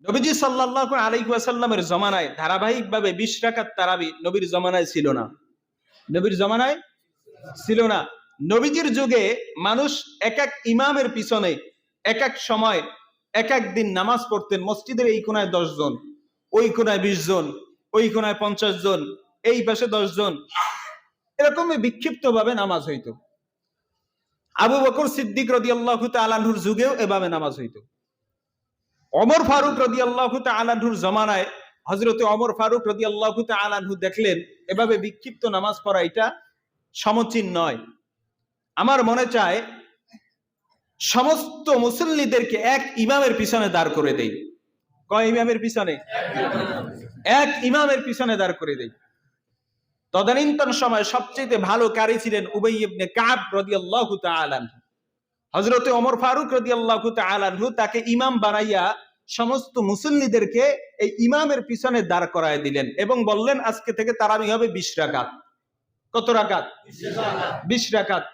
নবীজি সাল্লাল্লাহু আলাইহি ওয়াসাল্লামের জমানায় ধারাবাহিকভাবে 20 রাকাত তারাবি নবীর জমানায় ছিল না। নবীর জমানায় ছিল না। নবীজির যুগে মানুষ এক এক ইমামের পিছনে এক এক সময় এক এক দিন নামাজ পড়তেন। মসজিদের এই কোনায় 10 জন, ওই কোনায় 20 জন, ওই কোনায় 50 জন, এই পাশে 10 জন, এরকমই বিক্ষিপ্তভাবে নামাজ হইতো। আবু বকর সিদ্দিক রাদিয়াল্লাহু তাআলা আনহুর যুগেও এভাবে নামাজ হইতো। ওমর ফারুক রাদিয়াল্লাহু তাআলা আনহুর জমানায় হযরতে ওমর ফারুক রাদিয়াল্লাহু তাআলা আনহু দেখলেন এভাবে বিক্ষিপ্ত নামাজ পড়া এটা সমীচীন নয়। আমার মনে চায় সমস্ত মুসল্লিদেরকে এক ইমামের পিছনে দাঁড় করে দেই। কয় ইমামের পিছনে? এক ইমামের পিছনে দাঁড় করে দেই। তদানীন্তন সময় সবচেয়ে ভালো কারি ছিলেন উবাই ইবনে কাব রাদিয়াল্লাহু তাআলা আনহু। হযরতে ওমর ফারুক রাদিয়াল্লাহু তাআলা আনহু তাকে ইমাম বানাইয়া সমস্ত মুসল্লিদেরকে এই ইমামের পিছনে দাঁড় করায় দিলেন এবং বললেন আজকে থেকে তারাবি হবে 20 রাকাত। কত রাকাত? 20 রাকাত।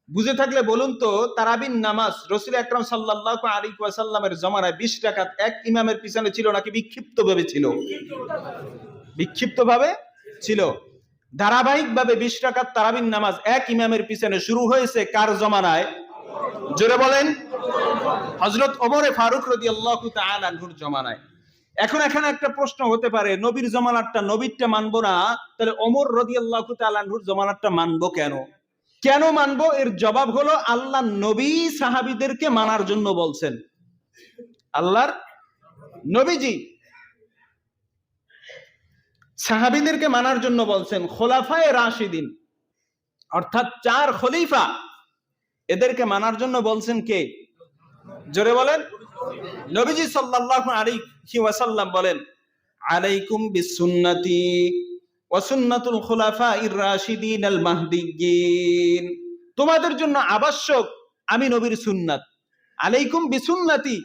বুঝে থাকলে বলুন তো, তারাবির নামাজ রাসূল আকরাম সাল্লাল্লাহু আলাইহি ওয়াসাল্লামের জমানায় 20 রাকাত এক ইমামের পিছনে ছিল নাকি বিক্ষিপ্তভাবে ছিল? বিক্ষিপ্তভাবে ছিল। ধারাবাহিকভাবে 20 রাকাত তারাবির নামাজ এক ইমামের পিছনে শুরু হয়েছে কার জমানায়? জোরে বলেন। হযরত ওমর ফারুক রাদিয়াল্লাহু তাআলা আনহুর জমানায়। এখন এখানে একটা প্রশ্ন হতে পারে, নবীর জমানারটা নবীরটা মানবো না, তাহলে ওমর রাদিয়াল্লাহু তাআলা আনহুর জমানারটা মানবো কেন? কেন মানবো? এর জবাব হলো আল্লাহ নবী সাহাবীদেরকে মানার জন্য বলছেন। আল্লাহর নবীজি সাহাবীদেরকে মানার জন্য বলছেন। খোলাফায়ে রাশিদিন অর্থাৎ 4 খলিফা, এদেরকে মানার জন্য বলছেন কে? জোরে বলেন। নবীজি সাল্লাল্লাহু আলাইহি ওয়াসাল্লাম বলেন, আলাইকুম বিসুন্নতি ওয়া সুন্নাতুল খুলাফাইর রাশিদিন আল মাহদিয়্যিন। তোমাদের জন্য আবশ্যক আমি নবীর সুন্নাত। আলাইকুম বিসুন্নতি,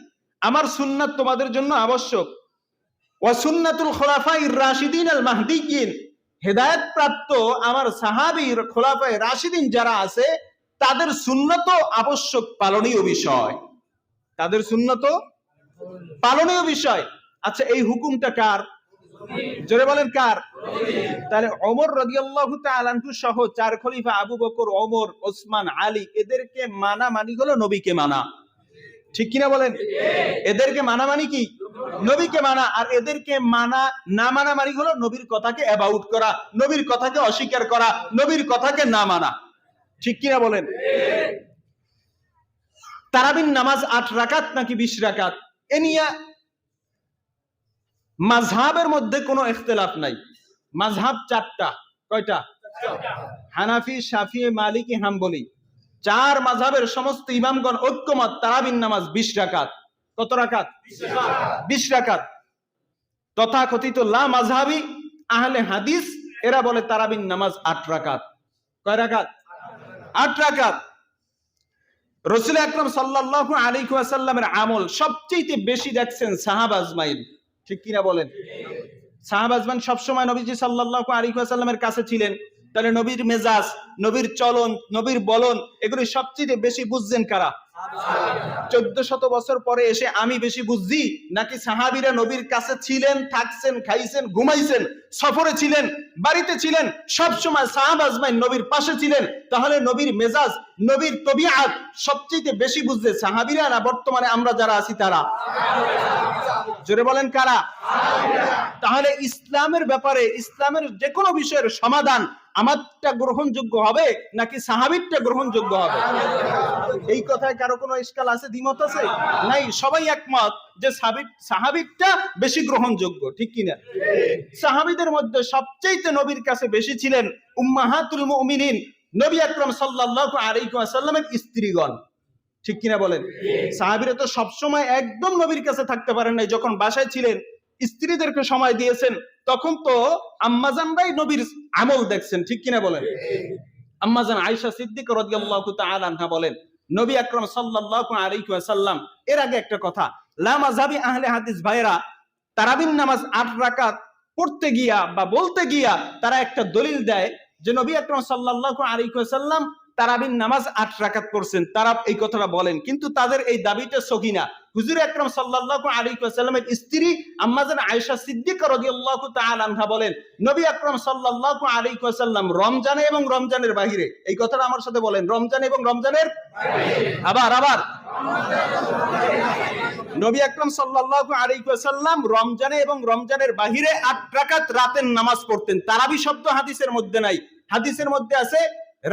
আমার সুন্নাত তোমাদের জন্য আবশ্যক। ওয়া সুন্নাতুল খুলাফাইর রাশিদিন আল মাহদিয়্যিন, হেদায়েত প্রাপ্ত আমার সাহাবীর খুলাফায়ে রাশিদিন যারা আছে তাদের সুন্নাত আবশ্যক, পালনীয় বিষয়। তাদের সুন্নাত পালনীয় বিষয়। আচ্ছা, এই হুকুমটা কার? জোরে বলেন কার? তাহলে ওমর রাদিয়াল্লাহু তাআলা আনহু সহ 4 খলিফা আবু বকর, ওমর, ওসমান, আলী, এদেরকে মানা মানি হলো নবীকে মানা। ঠিক কিনা বলেন? এদেরকে মানা মানি কি? নবীকে মানা। আর এদেরকে মানা না মানা মানি হলো নবীর কথাকে অ্যাবাউট করা, নবীর কথাকে অস্বীকার করা, নবীর কথাকে না মানা। ঠিক কিনা বলেন? তারাবির নামাজ 8 রাকাত নাকি 20 রাকাত, এ নিয়ে মাযহাবের মধ্যে কোনো ইখতিলাফ নাই। মাযহাব 4টা। কয়টা? হানাফি, শাফিঈ, মালিকি, হাম্বলি। 4 মাযহাবের সমস্ত ইমামগণ ঐক্যমত তারাবির নামাজ 20 রাকাত। কত রাকাত? 20 রাকাত। তথাকথিত লা মাযহাবি আহলে হাদিস এরা বলে তারাবির নামাজ 8 রাকাত। কয় রাকাত? 8 রাকাত। রাসূল আকরাম সাল্লাল্লাহু আলাইহি ওয়াসাল্লামের আমল সবচেয়ে বেশি দেখছেন সাহাবা আজমাইন। ঠিক কিনা বলেন? সাহাবা আজমাইন সবসময় নবীজি সাল্লাল্লাহু আলাইহি ওয়াসাল্লামের কাছে ছিলেন। তাহলে নবীর মেজাজ, নবীর চলন, নবীর বলন এগুলো সবচেয়ে বেশি বুঝছেন কারা? 1400 বছর পরে এসে আমি বেশি বুঝছি নাকি সাহাবীরা নবীর কাছে ছিলেন, থাকছেন, খাইছেন, ঘুমাইছেন, সফরে ছিলেন, বাড়িতে ছিলেন, সব সময় সাহাবা আজমাইন নবীর পাশে ছিলেন? তাহলে নবীর মেজাজ, নবীর তবিআত সবচেয়ে বেশি বুঝছে সাহাবীরা না বর্তমানে আমরা যারা আছি তারা? জোরে বলেন কারা? তাহলে ইসলামের ব্যাপারে, ইসলামের যে কোনো বিষয়ের সমাধান আমারটা গ্রহণযোগ্য হবে নাকি সাহাবীরটা গ্রহণযোগ্য হবে? এই কথায় কারো কোনো ইশকাল আছে? দ্বিমত আছে? নাই, সবাই একমত যে সাহাবীরটা বেশি গ্রহণযোগ্য। ঠিক কিনা? সাহাবীদের মধ্যে সবচেয়ে নবীর কাছে বেশি ছিলেন উম্মাহাতুল মুমিনিন, নবী আকরাম সাল্লাল্লাহু আলাইহি ওয়াসাল্লামের স্ত্রীগণ। ঠিক কিনা বলেন? সাহাবীরা তো সবসময় একদম নবীর কাছে থাকতে পারেন নাই। যখন বাসায় ছিলেন, স্ত্রীদেরকে সময় দিয়েছেন, তখন তো আম্মাজানরাই নবীর আমল দেখছেন। ঠিক কিনা বলেন? আম্মাজান আয়েশা সিদ্দিকা রাদিয়াল্লাহু তাআলা আনহা বলেন, নবী আকরাম সাল্লাল্লাহু আলাইহি ওয়াসাল্লাম, এর আগে একটা কথা, লা মাযহাবি আহলে হাদিস ভাইরা তারাবির নামাজ 8 রাকাত পড়তে গিয়া বা বলতে গিয়া তারা একটা দলিল দেয় যে নবী আকরাম সাল্লাল্লাহু আলাইহি ওয়াসাল্লাম তারাবির নামাজ 8 রাকাত পড়ছেন। তারা এই কথাটা বলেন, কিন্তু তাদের এই দাবিটা সহি না। হুজুর আকরাম সাল্লাল্লাহু আলাইহি ওয়াসাল্লামের স্ত্রী আম্মা জান আয়েশা সিদ্দিকা রাদিয়াল্লাহু তাআলা আনহা বলেন, নবী আকরাম সাল্লাল্লাহু আলাইহি ওয়াসাল্লাম রমজানে এবং রমজানের বাহিরে, এই কথাটা আমার সাথে বলেন, রমজানে এবং রমজানের আবার নবী আকরাম সাল্লাল্লাহু আলাইহি ওয়াসাল্লাম রমজানে এবং রমজানের বাহিরে 8 রাকাত রাতের নামাজ পড়তেন। তারাবি শব্দ হাদিসের মধ্যে নাই, হাদিসের মধ্যে আছে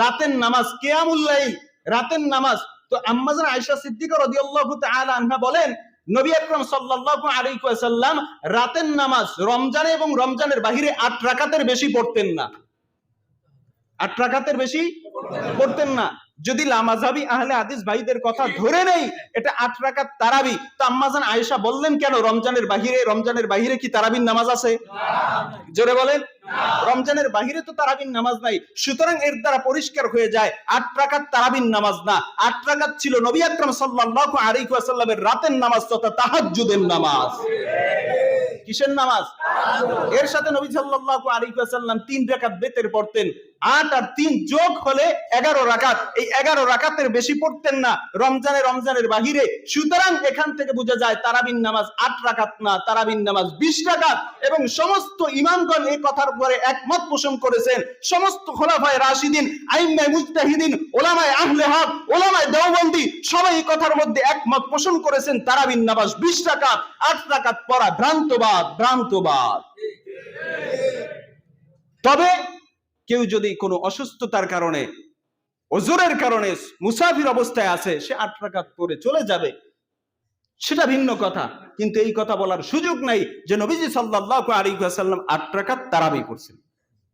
রাতের নামাজ, কিয়ামুল লাইল, রাতের নামাজ। তো আম্মা জান আয়েশা সিদ্দিকা রাদিয়াল্লাহু তাআলা আনহা বলেন, নবী আকরাম সাল্লাল্লাহু আলাইহি ওয়াসাল্লাম রাতের নামাজ রমজানে এবং রমজানের বাহিরে 8 রাকাতের বেশি পড়তেন না, 8 রাকাতের বেশি পড়তেন না। যদি লামাযাবি আহলে হাদিস ভাইদের কথা ধরে নেই এটা 8 রাকাত তারাবি, তো আম্মা জান আয়েশা বললেন কেন রমজানের বাহিরে কি তারাবির নামাজ আছে? জোরে বলেন, রমজানের বাহিরে তো তারাবির নামাজ নাই। সুতরাং এর দ্বারা পরিষ্কার হয়ে যায় 8 রাকাত তারাবির নামাজ না, 8 রাকাত ছিল নবী আকরাম সাল্লাল্লাহু আলাইহি ওয়াসাল্লামের রাতের নামাজ তথা তাহাজ্জুদের নামাজ। কিসের নামাজ? এর সাথে নবী সাল্লাল্লাহু আলাইহি ওয়াসাল্লাম 3 রাকাত বেতের পড়তেন, 8 আর 3 যোগ হলে 11 রাকাত। এই 11 রাকাতের বেশি পড়তেন না রমজানের বাহিরে। সুতরাং এখান থেকে বোঝা যায় তারাবির নামাজ 8 রাকাত না, তারাবির নামাজ 20 রাকাত। এবং সমস্ত ইমামগণ এই কথার উপরে একমত পোষণ করেছেন, সমস্ত খোলাফায়ে রাশিদিন, আইম্মায়ে মুজতাহিদিন, উলামায়ে আহলে হক, উলামায়ে দেওবন্দি সবাই এই কথার মধ্যে একমত পোষণ করেছেন তারাবির নামাজ 20 রাকাত। 8 রাকাত পড়া ভ্রান্তবাদ। তবে কেউ যদি কোনো অসুস্থতার কারণে, ওযরের কারণে মুসাফির অবস্থায় আছে, সে 8 রাকাত পড়ে চলে যাবে, সেটা ভিন্ন কথা। কিন্তু এই কথা বলার সুযোগ নাই যে নবীজি সাল্লাল্লাহু আলাইহি ওয়াসাল্লাম 8 রাকাত তারাবি পড়ছেন,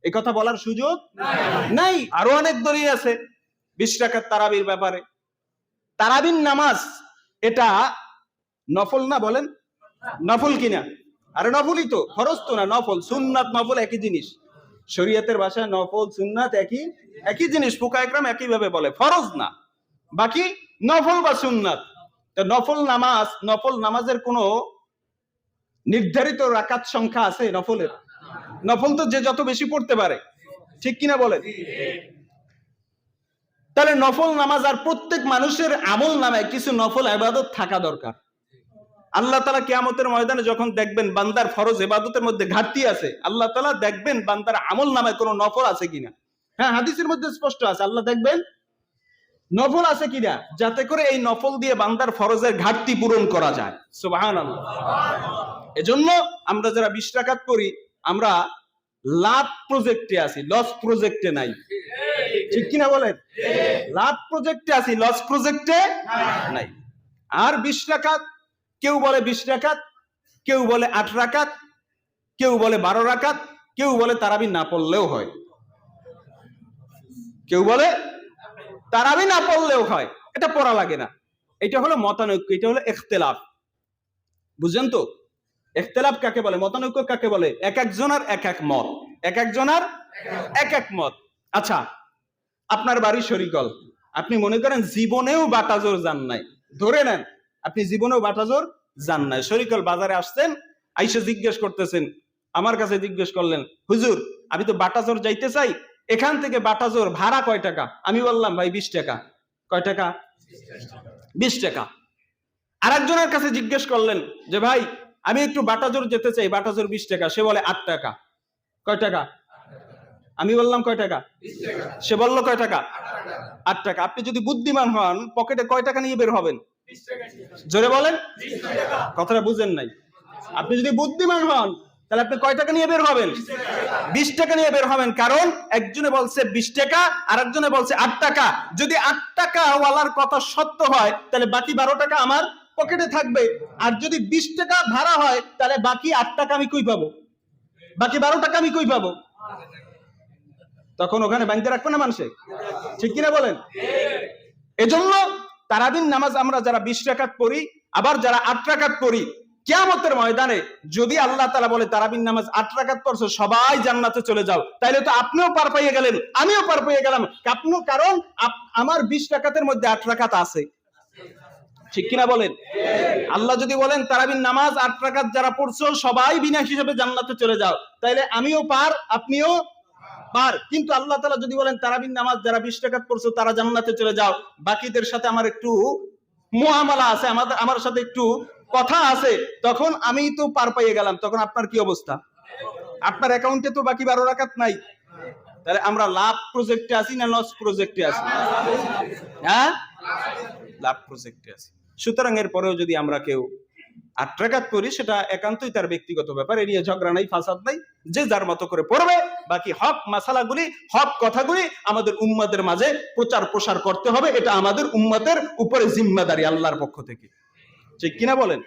এই কথা বলার সুযোগ নাই। আরো অনেক দলিল আছে 20 রাকাত তারাবির ব্যাপারে। তারাবির নামাজ এটা নফল না? বলেন নফল কিনা? আরে নফলই তো, ফরজ তো না। নফল, সুন্নাত নফল একই জিনিস। শরীয়তের ভাষায় নফল সুন্নাত একই জিনিস, ফুকাহা ইকরাম একই ভাবে বলে, ফরজ না, বাকি নফল বা সুন্নাত। তো নফল নামাজের কোনো নির্ধারিত রাকাত সংখ্যা আছে? নফল তো যে যত বেশি পড়তে পারে, ঠিক কিনা বলেন? তাহলে নফল নামাজ, আর প্রত্যেক মানুষের আমল নামায় কিছু নফল ইবাদত থাকা দরকার। আল্লাহ তাআলা কিয়ামতের ময়দানে যখন দেখবেন বান্দার ফরজ ইবাদতের মধ্যে ঘাটতি আছে, আল্লাহ তাআলা দেখবেন বান্দার আমল নামায় কোনো নফল আছে কিনা। হ্যাঁ, হাদিসের মধ্যে স্পষ্ট আছে, আল্লাহ দেখবেন নফল আছে কিনা, যাতে করে এই নফল দিয়ে বান্দার ফরজের ঘাটতি পূরণ করা যায়। সুবহানাল্লাহ। এজন্য আমরা যারা 20 রাকাত করি, আমরা লাভ প্রজেক্টে আছি, লস প্রজেক্টে নাই, ঠিক কিনা বলেন? লাভ প্রজেক্টে আছি, লস প্রজেক্টে নাই। আর 20 রাকাত, কেউ বলে 20 রাকাত, কেউ বলে 8 রাকাত, কেউ বলে 12 রাকাত, কেউ বলে তারাবি না পড়লেও হয়, কেউ বলে তারাবি না পড়লেও হয়, এটা পড়া লাগে না। এটা হলো মতানৈক্য, এটা হলো ইখতিলাফ। বুঝছেন তো? ইখতিলাফ কাকে বলে, মতানৈক্য কাকে বলে? এক একজনের এক এক মত। আচ্ছা, আপনার বাড়ি শরীকল, আপনি মনে করেন জীবনেও বাটাজোর যান নাই, ধরে নেন আপনি জীবনেও বাটাজোর যান নাই, শরীকল বাজারে আসছেন, আইসা জিজ্ঞেস করতেছেন, আমার কাছে জিজ্ঞেস করলেন, হুজুর আমি তো বাটাজোর যাইতে চাই, এখান থেকে বাটাজোর ভাড়া কয় টাকা? আমি বললাম ভাই 20 টাকা। কয় টাকা? 20 টাকা। আরেকজনের কাছে জিজ্ঞেস করলেন যে ভাই আমি একটু বাটাজোর যেতে চাই, বাটাজোর 20 টাকা। সে বলে 8 টাকা। কয় টাকা? আমি বললাম কয় টাকা? 20 টাকা। সে বলল কয় টাকা? 8 টাকা। আপনি যদি বুদ্ধিমান হন, পকেটে কয় টাকা নিয়ে বের হবেন? 20 টাকা। জোরে বলেন। 20 টাকা। কথাটা বুঝেন নাই। আপনি যদি বুদ্ধিমান হন, তাহলে আপনি কয় টাকা নিয়ে বের হবেন? 20 টাকা নিয়ে বের হবেন। কারণ একজনে বলছে 20 টাকা, আর একজনে বলছে 8 টাকা। যদি 8 টাকা ওয়ালার কথা সত্য হয়, তাহলে বাকি 12 টাকা আমার পকেটে থাকবে। আর যদি 20 টাকা ভাড়া হয়, তাহলে বাকি 8 টাকা আমি কই পাবো? বাকি 12 টাকা আমি কই পাবো? তখন ওখানে বাইন্ধে রাখবে না মানুষে, ঠিক কিনা বলেন? এজন্য তারাবির নামাজ আমরা যারা 20 রাকাত পড়ি, আবার যারা 8 রাকাত পড়ি, কিয়ামতের ময়দানে যদি আল্লাহ তাআলা বলে তারাবির নামাজ 8 রাকাত পড়ছো, সবাই জান্নাতে চলে যাও, তাইলে তো আপনিও পার পেয়ে গেলেন, আমিও পার পেয়ে গেলাম। কারণ আমার 20 রাকাতের মধ্যে 8 রাকাত আছে, ঠিক কিনা বলেন? আল্লাহ যদি বলেন তারাবির নামাজ 8 রাকাত যারা পড়ছো সবাই বিনা হিসাবে জান্নাতে চলে যাও, তাইলে আমিও পার, আপনিও পার। কিন্তু আল্লাহ তাআলা যদি বলেন তারাবির নামাজ যারা 20 রাকাত পড়ছো তারা জান্নাতে চলে যাও, বাকিদের সাথে আমার একটু মুআমালা আছে, আমার সাথে একটু কথা আছে, তখন আমি তো পার পাইয়ে গেলাম, তখন আপনার কি অবস্থা? আপনার অ্যাকাউন্টে তো বাকি 12 রাকাত নাই। তাহলে আমরা লাভ প্রজেক্টে আছি না লস প্রজেক্টে আছি? হ্যাঁ, লাভ প্রজেক্টে আছি। সুতরাং এর পরেও যদি আমরা কেউ 8 রাকাত পড়ি, সেটা একান্তই তার ব্যক্তিগত ব্যাপার, এ নিয়ে ঝগড়া নাই, ফাসাদ নাই, যে যার মতো করে পড়বে। বাকি হক মাসালাগুলি, হক কথাগুলি আমাদের উম্মতের মাঝে প্রচার প্রসার করতে হবে, এটা আমাদের উম্মতের উপরে জিম্মাদারি আল্লাহর পক্ষ থেকে। ঠিক কিনা বলেন?